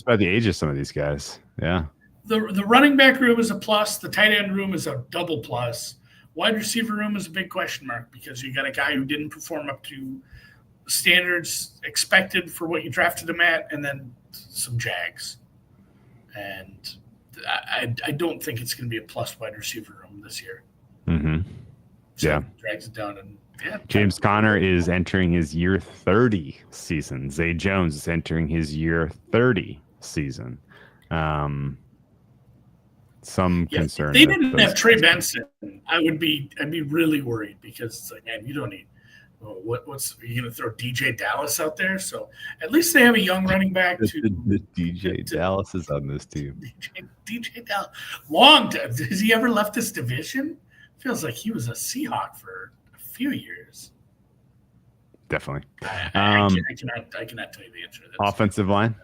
about the age of some of these guys. Yeah. The running back room is a plus. The tight end room is a double plus. Wide receiver room is a big question mark because you got a guy who didn't perform up to standards expected for what you drafted him at, and then some Jags. And I don't think it's going to be a plus wide receiver room this year. Mm-hmm. So drags it down. And James Conner is entering his year 30 season. Zay Jones is entering his year 30 season. Some concern. They didn't have Trey Benson. I'd be really worried because it's like, man, you don't need. What's are you going to throw DJ Dallas out there? So at least they have a young running back. Dallas is on this team. DJ Dallas. Long time. Has he ever left this division? Feels like he was a Seahawk for a few years. Definitely. I cannot tell you the answer to this. Offensive line?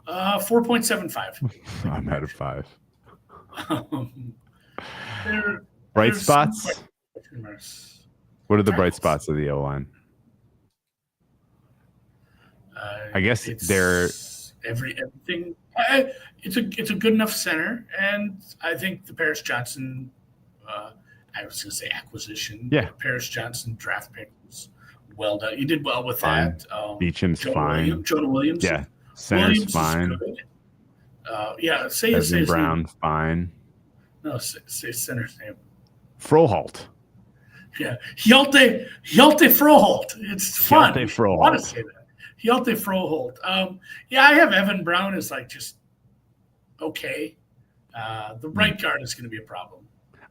4.75. I'm at a 5. Bright spots? What are the bright spots of the O-line? I guess they're everything. It's a good enough center, and I think the Paris Johnson. I was going to say acquisition. Yeah, Paris Johnson draft pick was well done. You did well with that. Beacham's fine. Jonah Williams. Yeah, center's fine. Say his Evan name. Brown, fine. No, say center's name. Froholt. Yeah, Hjalte Froholt. It's fun. Hjalte Froholt. I want to say that. Hjalte Froholt. I have Evan Brown as like just okay. The right guard is going to be a problem.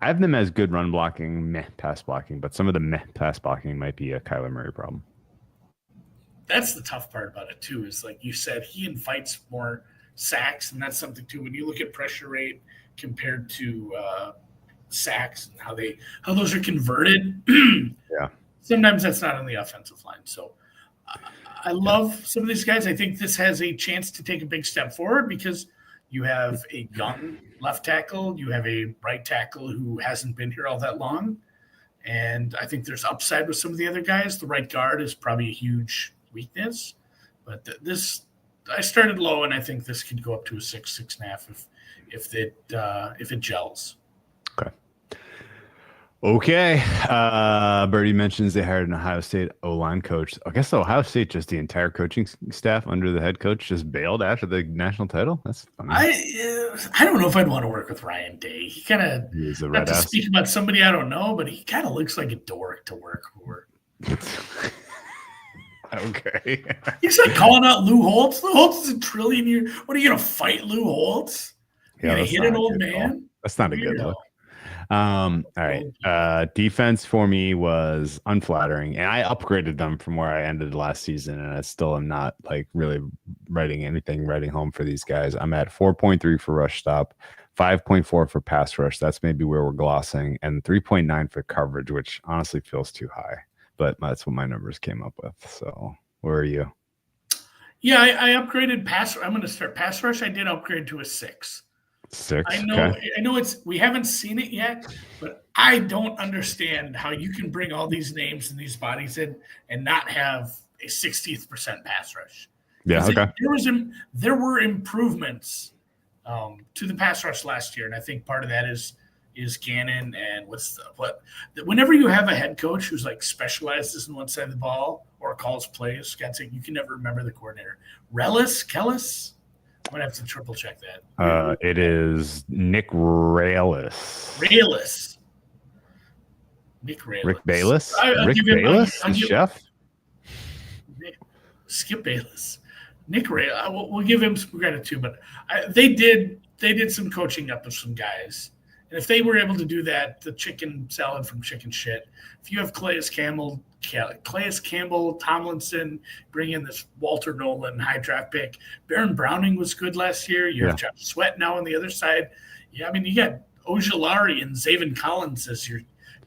I have them as good run blocking, meh pass blocking, but some of the meh pass blocking might be a Kyler Murray problem. That's the tough part about it too. Is like you said, he invites more sacks, and that's something too. When you look at pressure rate compared to sacks and how those are converted, yeah. Sometimes that's not on the offensive line. So I love some of these guys. I think this has a chance to take a big step forward because you have a young left tackle, you have a right tackle who hasn't been here all that long, and I think there's upside with some of the other guys. The right guard is probably a huge weakness, but I started low, and I think this could go up to a 6.5 if it gels. Okay. Birdie mentions they hired an Ohio State O-line coach. I guess Ohio State, just the entire coaching staff under the head coach, just bailed after the national title. That's funny. I don't know if I'd want to work with Ryan Day. He kind of, not to speak about somebody I don't know, but he kind of looks like a dork to work for. Okay. He's like calling out Lou Holtz. Lou Holtz is $1 trillion. What are you going to fight Lou Holtz? You're going to hit an old man? That's not a good look. All right. Defense for me was unflattering, and I upgraded them from where I ended last season, and I still am not like really writing home for these guys. I'm at 4.3 for rush stop, 5.4 for pass rush. That's maybe where we're glossing, and 3.9 for coverage, which honestly feels too high, but that's what my numbers came up with. So where are you? Yeah, I upgraded pass. I'm going to start pass rush. I did upgrade to a 6. 6. I know we haven't seen it yet, but I don't understand how you can bring all these names and these bodies in and not have a 60th percent pass rush. Yeah, okay. There were improvements to the pass rush last year, and I think part of that is Gannon and whenever you have a head coach who's like specializes in one side of the ball or calls plays, you can never remember the coordinator. Kellis. I'm going to have to triple check that. It is Nick Railis. Nick Railis. Rick Bayless? Rick Bayless? The chef? Skip Bayless. Nick Railis. We'll give him some credit too, but they did some coaching up of some guys. And if they were able to do that, the chicken salad from Chicken Shit, if you have Calais Campbell, Tomlinson, bring in this Walter Nolan high draft pick. Baron Browning was good last year. You have Josh Sweat now on the other side. Yeah, I mean, you got Ojulari and Zaven Collins as your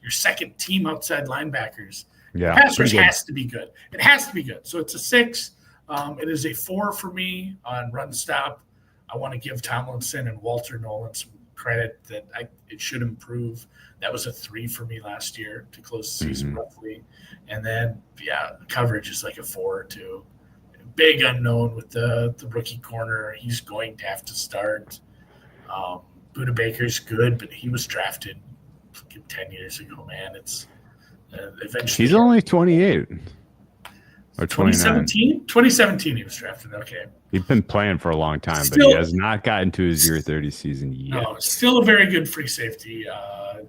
second team outside linebackers. Yeah, pass rush has to be good. It has to be good. So it's a 6. It is a 4 for me on run stop. I want to give Tomlinson and Walter Nolan some credit that it should improve. That was a 3 for me last year to close the season roughly. And then, coverage is like a 4 or 2. Big unknown with the rookie corner. He's going to have to start. Buda Baker's good, but he was drafted 10 years ago, man. It's eventually. He's only 28. Or 2017? 2017 he was drafted. Okay. He's been playing for a long time, but he has not gotten to his year 30 season yet. No, still a very good free safety.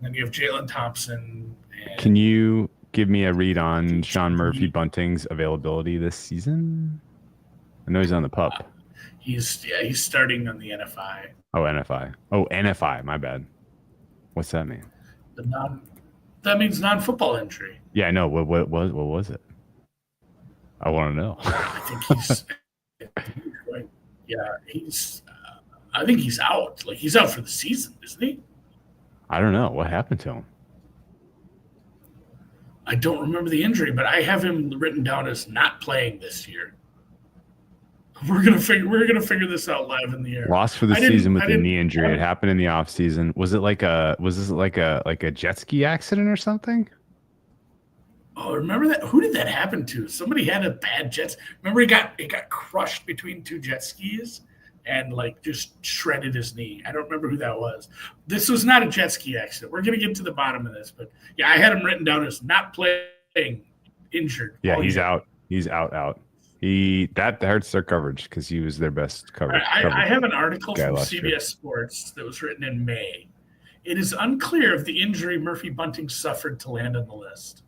Then you have Jalen Thompson. Can you give me a read on Sean Murphy Bunting's availability this season? I know he's on the pup. He's starting on the NFI. Oh, NFI. Oh, NFI. My bad. What's that mean? That means non-football injury. Yeah, I know. What was it? I want to know. I think he's. I think he's out. Like he's out for the season, isn't he? I don't know what happened to him. I don't remember the injury, but I have him written down as not playing this year. We're gonna figure this out live in the air. Lost for the season with the knee injury. It happened in the offseason. Was this like a jet ski accident or something? Oh, remember that? Who did that happen to? Somebody had a bad jet. Remember, it got crushed between 2 jet skis and like just shredded his knee. I don't remember who that was. This was not a jet ski accident. We're gonna get to the bottom of this, but yeah, I had him written down as not playing, injured. Yeah, he's out. He's out. That hurts their coverage because he was their best coverage. I have an article from CBS year. Sports that was written in May. It is unclear if the injury Murphy Bunting suffered to land on the list.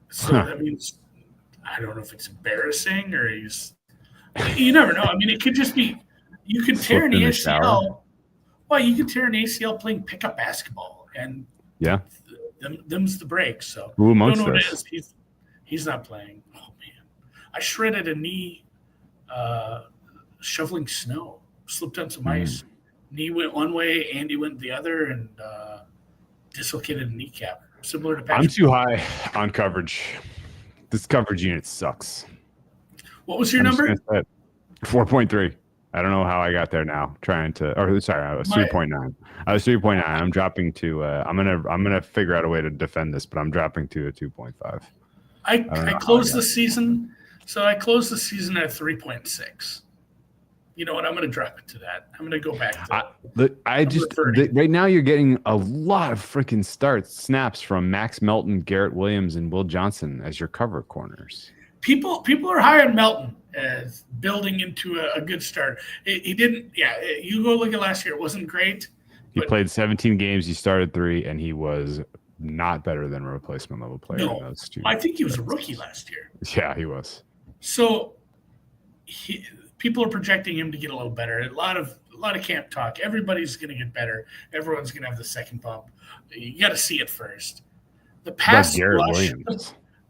So that means I don't know if it's embarrassing or you never know. I mean, it could just be you could tear an ACL. Well, you could tear an ACL playing pickup basketball, and them's the breaks. So who amongst don't know us? what it is. He's not playing. Oh man, I shredded a knee shoveling snow. Slipped on some ice. Knee went one way, Andy went the other, and dislocated a kneecap. Similar to Patrick. I'm too high on coverage. This coverage unit sucks. What was your number? 4.3. I don't know how I got there now. I was 3.9. I was 3.9. I'm dropping to. I'm gonna figure out a way to defend this, but I'm dropping to a 2.5. I closed the season, so I closed the season at 3.6. You know what? I'm going to drop it to that. I'm going to go back to right now you're getting a lot of freaking snaps from Max Melton, Garrett Williams, and Will Johnson as your cover corners. People are high on Melton as building into a good start. He didn't. Yeah, you go look at last year. It wasn't great. He played 17 games. He started 3, and he was not better than a replacement level player. No, in those 2 I think he was a rookie last year. Yeah, he was. So people are projecting him to get a little better. A lot of camp talk. Everybody's going to get better. Everyone's going to have the second bump. You got to see it first. The pass rush.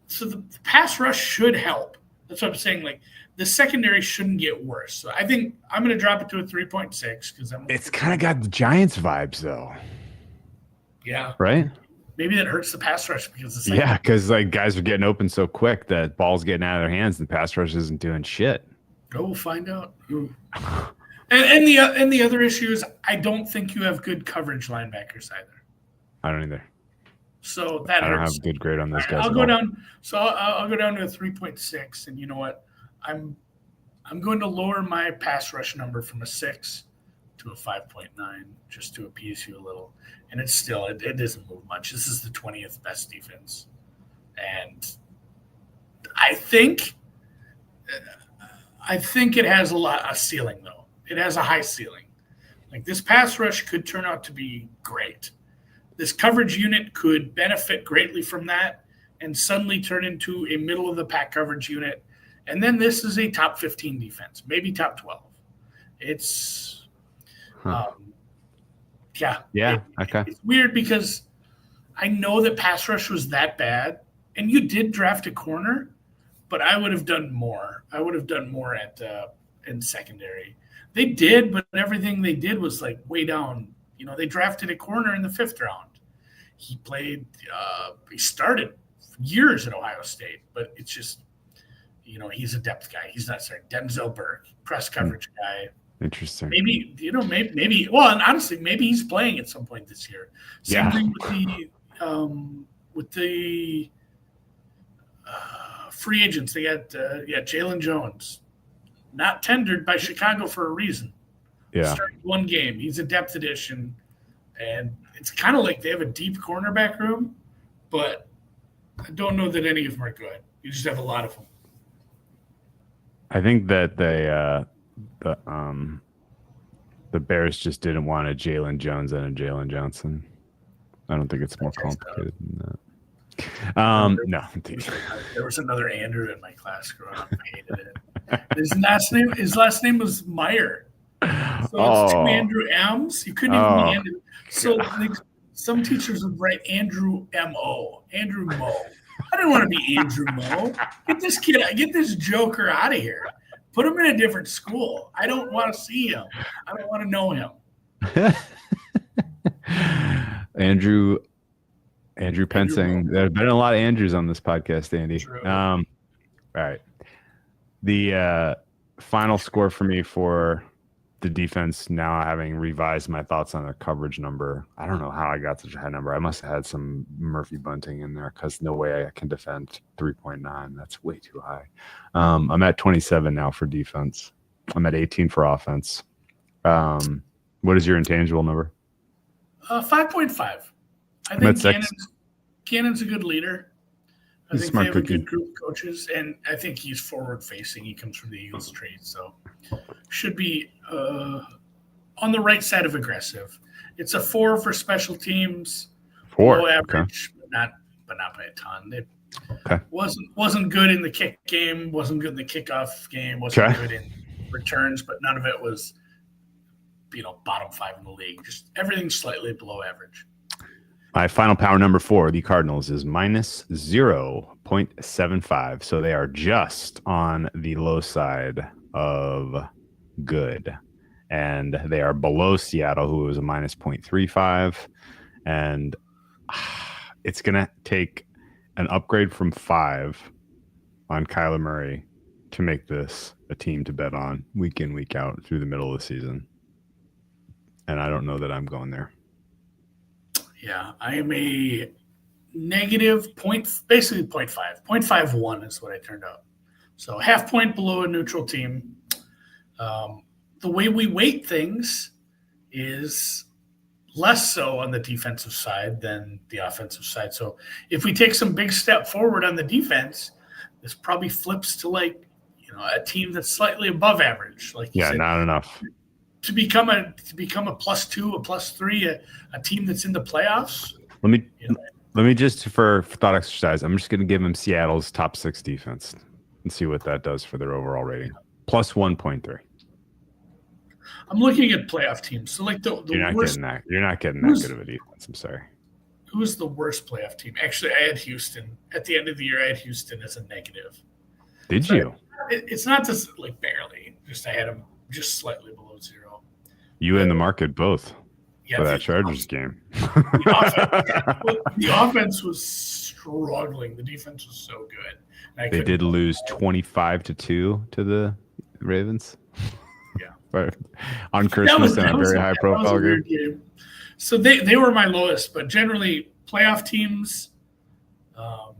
So the pass rush should help. That's what I'm saying. Like the secondary shouldn't get worse. So I think I'm going to drop it to a 3.6 because it's kind of got the Giants vibes though. Yeah. Right. Maybe that hurts the pass rush because because like guys are getting open so quick that ball's getting out of their hands and the pass rush isn't doing shit. Oh, we'll find out. And the other issue is I don't think you have good coverage linebackers either. I don't either. So that I don't hurts. have a good grade on those guys. I'll go down. So I'll go down to a 3.6, and you know what? I'm going to lower my pass rush number from a 6 to a 5.9 just to appease you a little. And it's still it doesn't move much. This is the 20th best defense, and I think it has a ceiling, though. It has a high ceiling. Like this pass rush could turn out to be great. This coverage unit could benefit greatly from that and suddenly turn into a middle of the pack coverage unit. And then this is a top 15 defense, maybe top 12. It's, it's weird because I know that pass rush was that bad and you did draft a corner, but I would have done more. I would have done more in secondary. They did, but everything they did was like way down. You know, they drafted a corner in the 5th round. He played. He started years at Ohio State, but it's just, you know, he's a depth guy. He's not starting. Denzel Burke, press coverage guy. Interesting. Maybe maybe. Well, and honestly, maybe he's playing at some point this year. Same thing with the free agents. They got Jalen Jones, not tendered by Chicago for a reason. Yeah, started one game. He's a depth addition, and it's kind of like they have a deep cornerback room, but I don't know that any of them are good. You just have a lot of them. I think that the Bears just didn't want a Jalen Jones and a Jalen Johnson. I don't think it's more complicated than that. No. There was another Andrew in my class growing up. I hated it. His last name was Meyer. So it's 2 Andrew M's. You couldn't even be Andrew. So some teachers would write Andrew M.O. Andrew Mo. I didn't want to be Andrew Mo. Get this joker out of here. Put him in a different school. I don't want to see him. I don't want to know him. Andrew Pensing. There have been a lot of Andrews on this podcast, Andy. True. All right. The final score for me for the defense, now having revised my thoughts on their coverage number. I don't know how I got such a high number. I must have had some Murphy Bunting in there because no way I can defend 3.9. That's way too high. I'm at 27 now for defense. I'm at 18 for offense. What is your intangible number? 5.5. I think Cannon's a good leader. I He's think smart they have cookie. a good group of coaches, and I think he's forward-facing. He comes from the Eagles trade, so should be on the right side of aggressive. It's a 4 for special teams, 4, below okay. average, but not by a ton. It Okay. wasn't good in the kick game, wasn't good in the kickoff game, wasn't good in returns, but none of it was, bottom 5 in the league. Just everything slightly below average. My final power number 4, the Cardinals, is minus 0.75. So they are just on the low side of good. And they are below Seattle, who is a minus 0.35. And it's going to take an upgrade from 5 on Kyler Murray to make this a team to bet on week in, week out through the middle of the season. And I don't know that I'm going there. Yeah, I am a negative point, basically 0.5. 0.51 is what I turned out. So half point below a neutral team. The way we weight things is less so on the defensive side than the offensive side. So if we take some big step forward on the defense, this probably flips to a team that's slightly above average. Like you said, not enough. To become a +2, a +3, a team that's in the playoffs. Let me just, for thought exercise, I'm just going to give them Seattle's top 6 defense and see what that does for their overall rating. Plus 1.3. I'm looking at playoff teams. So the You're not worst, getting that. You're not getting that good of a defense. I'm sorry. Who was the worst playoff team? Actually, I had Houston at the end of the year. I had Houston as a negative. Did you? It's not just barely. Just I had them just slightly below 0. You and the market both for that Chargers game. The offense was struggling. The defense was so good. They did lose 25-2 to the Ravens. Yeah. But on Christmas and a very high profile game. So they were my lowest, but generally playoff teams. The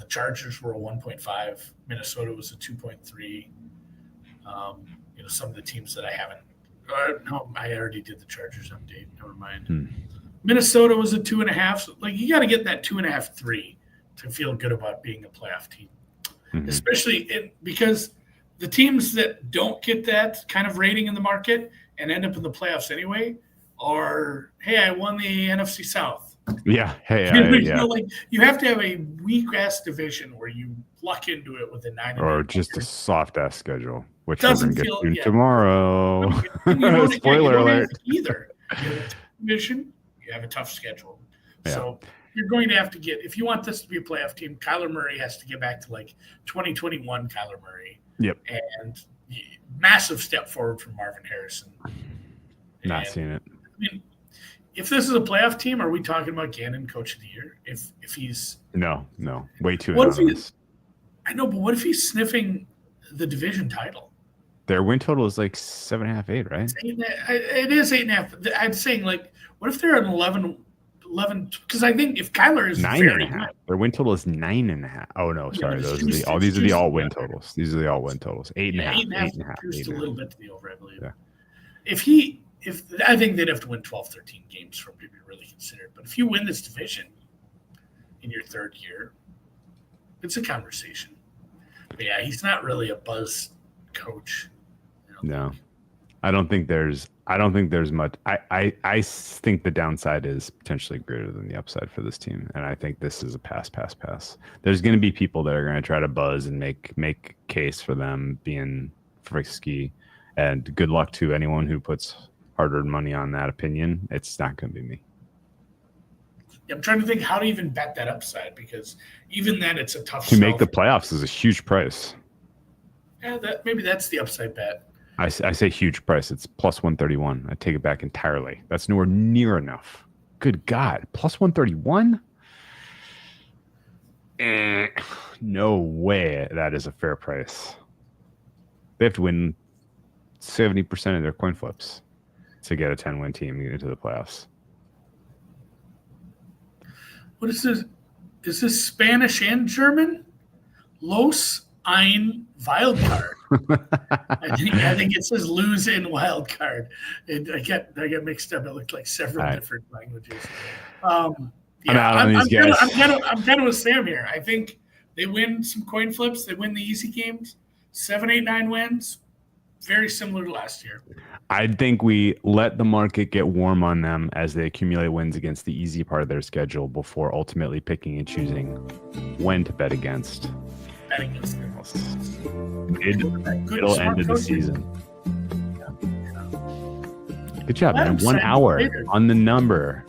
Chargers were a 1.5. Minnesota was a 2.3. Some of the teams that I haven't. No, I already did the Chargers update. Never mind. Minnesota was a 2.5. So, you got to get that 2.5, 3 to feel good about being a playoff team, especially because the teams that don't get that kind of rating in the market and end up in the playoffs anyway are, hey, I won the NFC South. Yeah. Hey, you have to have a weak ass division where you luck into it with a 9 or just a soft ass schedule, which doesn't we're going to get feel to tomorrow. Spoiler alert. Either you have a tough division, you have a tough schedule. Yeah. So you're going to have to get, if you want this to be a playoff team, Kyler Murray has to get back to 2021 Kyler Murray. Yep. And massive step forward from Marvin Harrison. Not seeing it. I mean, if this is a playoff team, are we talking about Gannon Coach of the Year? If he's no, way too anonymous. I know, but what if he's sniffing the division title? Their win total is 7.5, 8, right? It is 8.5. I'm saying, what if they're at 11? Because I think if Kyler is 9.5, their win total is 9.5. Oh no, sorry, these are the all win totals. These are the all win totals. 8.5. 8.5. Just a little bit to the over, I believe. Yeah. If I think they'd have to win 12, 13 games for him to be really considered. But if you win this division in your third year, it's a conversation. But yeah, he's not really a buzz coach. No, I don't think there's much. I think the downside is potentially greater than the upside for this team, and I think this is a pass. There's going to be people that are going to try to buzz and make case for them being frisky, and good luck to anyone who puts hard-earned money on that opinion. It's not going to be me. I'm trying to think how to even bet that upside, because even then it's a tough. To make the playoffs is a huge price. Yeah, maybe that's the upside bet. I say huge price. It's plus 131. I take it back entirely. That's nowhere near enough. Good God. Plus 131? No way that is a fair price. They have to win 70% of their coin flips to get a 10-win team into the playoffs. What is this? Is this Spanish and German? Los ein Wildcard. I think it says lose in wildcard. I get mixed up. It looked like several different languages. I'm out on these guys. I'm kind of with Sam here. I think they win some coin flips. They win the easy games. 7, 8, 9 wins. Very similar to last year. I think we let the market get warm on them as they accumulate wins against the easy part of their schedule before ultimately picking and choosing when to bet against. Betting against Middle end of the season. Good job, man. 1 hour on the number.